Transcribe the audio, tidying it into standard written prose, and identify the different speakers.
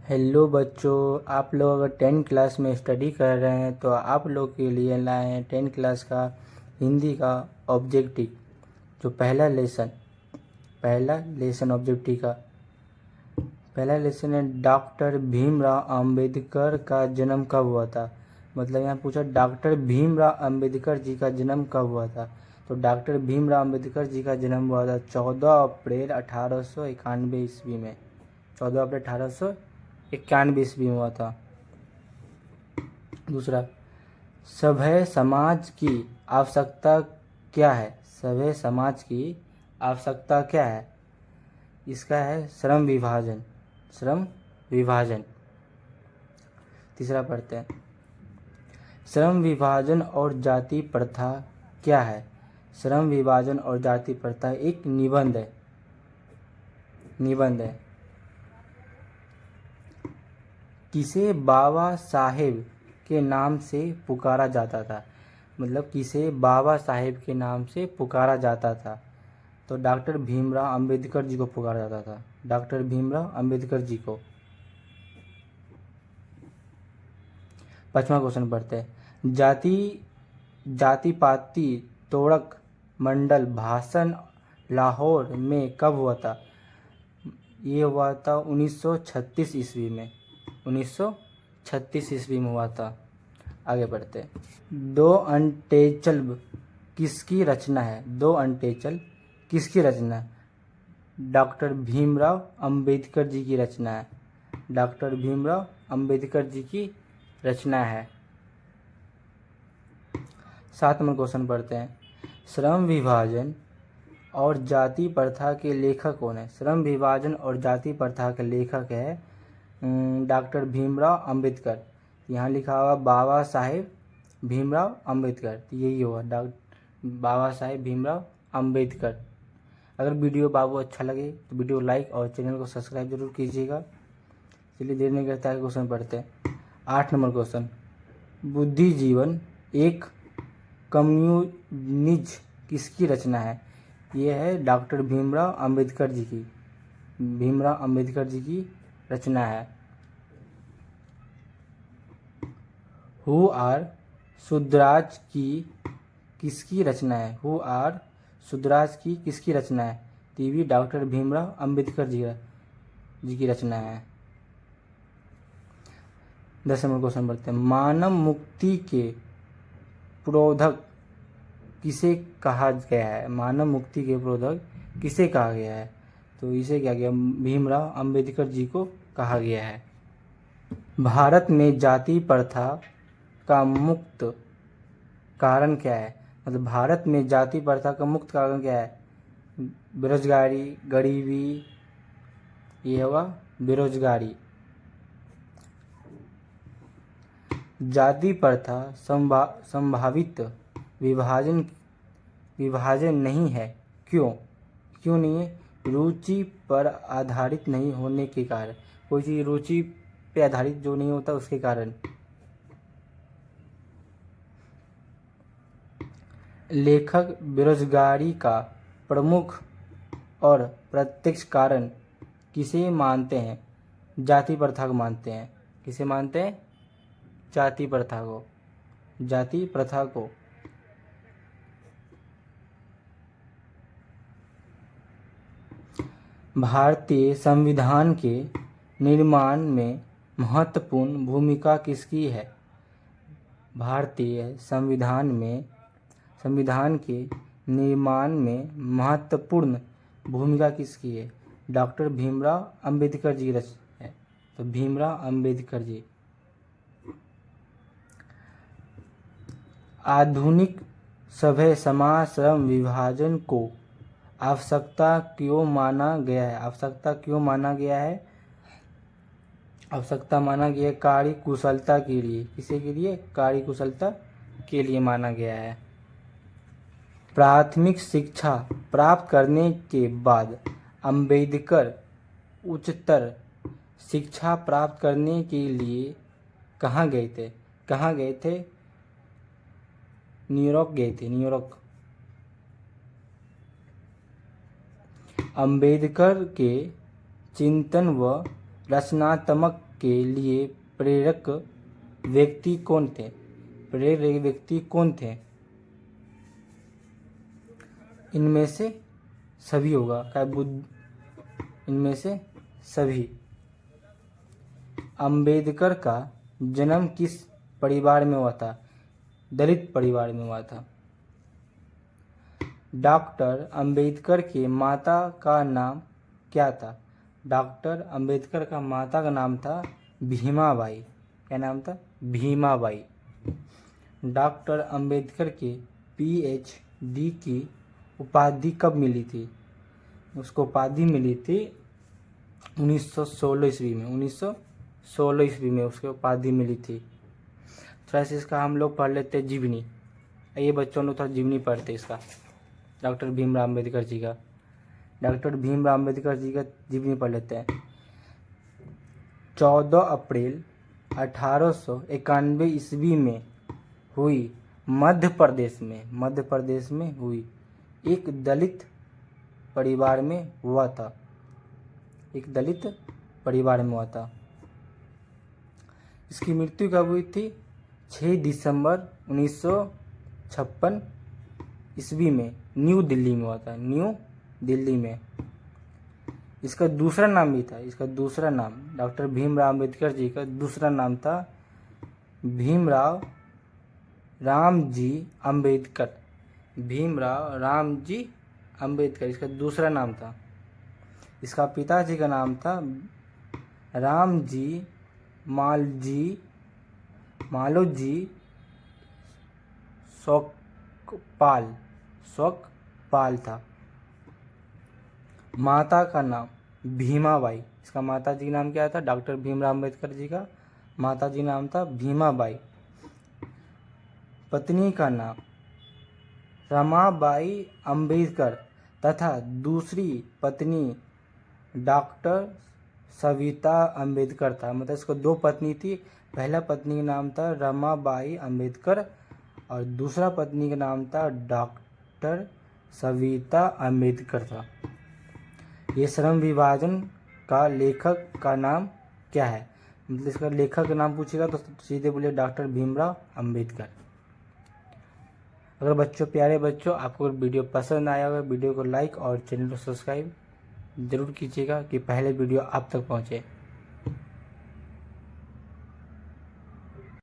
Speaker 1: Hello बच्चों, आप लोग अगर 10th क्लास में स्टडी कर रहे हैं तो आप लोग के लिए लाए हैं 10th क्लास का हिंदी का ऑब्जेक्टिव। जो पहला लेसन ऑब्जेक्टिव का पहला लेसन है, डॉक्टर भीमराव अंबेडकर का जन्म कब हुआ था। मतलब यहाँ पूछा डॉक्टर भीमराव अंबेडकर जी का जन्म कब हुआ था। तो डॉक्टर भीमराव अंबेडकर जी का जन्म हुआ था 14 अप्रैल 1891 ईस्वी में। 14 अप्रैल 1891 ईस्वी में हुआ था। दूसरा, सभ्य समाज की आवश्यकता क्या है। सभ्य समाज की आवश्यकता क्या है। इसका है श्रम विभाजन। श्रम विभाजन। तीसरा पढ़ते हैं, श्रम विभाजन और जाति प्रथा क्या है। श्रम विभाजन और जाति प्रथा एक निबंध है। किसे बाबा साहेब के नाम से पुकारा जाता था। मतलब किसे बाबा साहेब के नाम से पुकारा जाता था। तो डॉक्टर भीमराव अंबेडकर जी को पुकारा जाता था। डॉक्टर भीमराव अंबेडकर जी को। 5वां क्वेश्चन पढ़ते हैं, जाति पाति तोड़क मंडल भाषण लाहौर में कब हुआ था। ये हुआ था 1936 ईस्वी में। 1936 ईस्वी में हुआ था। आगे बढ़ते हैं, दो अनटेचल किसकी रचना है। दो अनटेचल किसकी रचना है। डॉक्टर भीमराव अंबेडकर जी की रचना है। डॉक्टर भीमराव अंबेडकर जी की रचना है। 7 नंबर क्वेश्चन पढ़ते हैं, श्रम विभाजन और जाति प्रथा के लेखक कौन है। श्रम विभाजन और जाति प्रथा के लेखक है डॉक्टर भीमराव अंबेडकर। यहाँ लिखा हुआ बाबा साहेब भीमराव अंबेडकर, तो यही होगा बाबा साहेब भीमराव अंबेडकर। अगर वीडियो बाबू अच्छा लगे तो वीडियो लाइक और चैनल को सब्सक्राइब जरूर कीजिएगा। चलिए देर नहीं करता है, क्वेश्चन पढ़ते हैं। 8 नंबर क्वेश्चन, बुद्धिजीवन एक कम्युनिज किसकी रचना है। ये है डॉक्टर भीमराव अंबेडकर जी की। भीमराव अंबेडकर जी की रचना है। हु आर सुद्राज की किसकी रचना है। हु आर सुद्राज की किसकी रचना है। तो भी डॉक्टर भीमराव अंबेडकर जी की रचना है। 10 नंबर क्वेश्चन पढ़ते हैं, मानव मुक्ति के प्रोधक किसे कहा गया है। मानव मुक्ति के प्रोधक किसे कहा गया है। तो इसे क्या गया, भीमराव अंबेडकर जी को कहा गया है। भारत में जाति प्रथा का मुक्त कारण क्या है। मतलब भारत में जाति प्रथा का मुक्त कारण क्या है। बेरोजगारी, गरीबी, ये होगा बेरोजगारी। जाति प्रथा संभावित विभाजन नहीं है। क्यों नहीं है। रुचि पर आधारित नहीं होने के कारण। कोई चीज़ रुचि पे आधारित जो नहीं होता उसके कारण। लेखक बेरोजगारी का प्रमुख और प्रत्यक्ष कारण किसे मानते हैं। जाति प्रथा को मानते हैं। किसे मानते हैं। जाति प्रथा को। जाति प्रथा को। भारतीय संविधान के निर्माण में महत्वपूर्ण भूमिका किसकी है। भारतीय संविधान के निर्माण में महत्वपूर्ण भूमिका किसकी है। डॉक्टर भीमराव अंबेडकर जी है। तो भीमराव अंबेडकर जी। आधुनिक सभ्य समाज श्रम विभाजन को आवश्यकता क्यों माना गया है। आवश्यकता क्यों माना गया है। आवश्यकता माना गया कार्य कुशलता के लिए। किसी के लिए। कार्य कुशलता के लिए माना गया है। प्राथमिक शिक्षा प्राप्त करने के बाद अंबेडकर उच्चतर शिक्षा प्राप्त करने के लिए कहाँ गए थे। न्यूयॉर्क गए थे। न्यूयॉर्क। अंबेडकर के चिंतन व रचनात्मक के लिए प्रेरक व्यक्ति कौन थे? प्रेरक व्यक्ति कौन थे? इनमें से सभी होगा, क्या बुद्ध, इनमें से सभी। अंबेडकर का जन्म किस परिवार में हुआ था? दलित परिवार में हुआ था। डॉक्टर अंबेडकर के माता का नाम क्या था? डॉक्टर अंबेडकर का माता का नाम था भीमाबाई। क्या नाम था? भीमाबाई। डॉक्टर अंबेडकर के पीएचडी की उपाधि कब मिली थी? उसको उपाधि मिली थी 1916 ईस्वी में। 1916 ईस्वी में उसको उपाधि मिली थी। थोड़ा सा इसका हम लोग पढ़ लेते हैं जीवनी। ये बच्चों लोग थोड़ा जीवनी पढ़ते इसका, डॉक्टर भीमराव अम्बेडकर जी का। डॉक्टर भीमराव अम्बेडकर जी का जीवनी पढ़ लेते हैं। 14 अप्रैल 1891 ईस्वी में हुई मध्य प्रदेश में हुई एक दलित परिवार में हुआ था। एक दलित परिवार में हुआ था। इसकी मृत्यु कब हुई थी? 6 दिसंबर 1956 ईस्वी में न्यू दिल्ली में हुआ था। न्यू दिल्ली में। इसका दूसरा नाम भी था। इसका दूसरा नाम, डॉक्टर भीमराव अम्बेडकर जी का दूसरा नाम था भीमराव रामजी अम्बेडकर। भीमराव रामजी अम्बेडकर इसका दूसरा नाम था। इसका पिताजी का नाम था रामजी मालोजी शौकपाल था। माता का नाम भीमाबाई। इसका माता जी का नाम क्या था? डॉक्टर भीमराव अम्बेडकर जी का माता जी नाम था भीमाबाई। पत्नी का नाम रमाबाई अम्बेडकर तथा दूसरी पत्नी डॉक्टर सविता अम्बेडकर था। मतलब इसको 2 पत्नी थी। पहला पत्नी का नाम था रमाबाई अम्बेडकर और दूसरा पत्नी का नाम था डॉक्टर सविता अम्बेडकर था। ये श्रम विभाजन का लेखक का नाम क्या है? मतलब इसका लेखक का नाम पूछेगा तो सीधे बोलिए डॉक्टर भीमराव अम्बेडकर। अगर प्यारे बच्चों आपको वीडियो पसंद आया होगा, वीडियो को लाइक और चैनल को सब्सक्राइब जरूर कीजिएगा कि पहले वीडियो आप तक पहुँचे।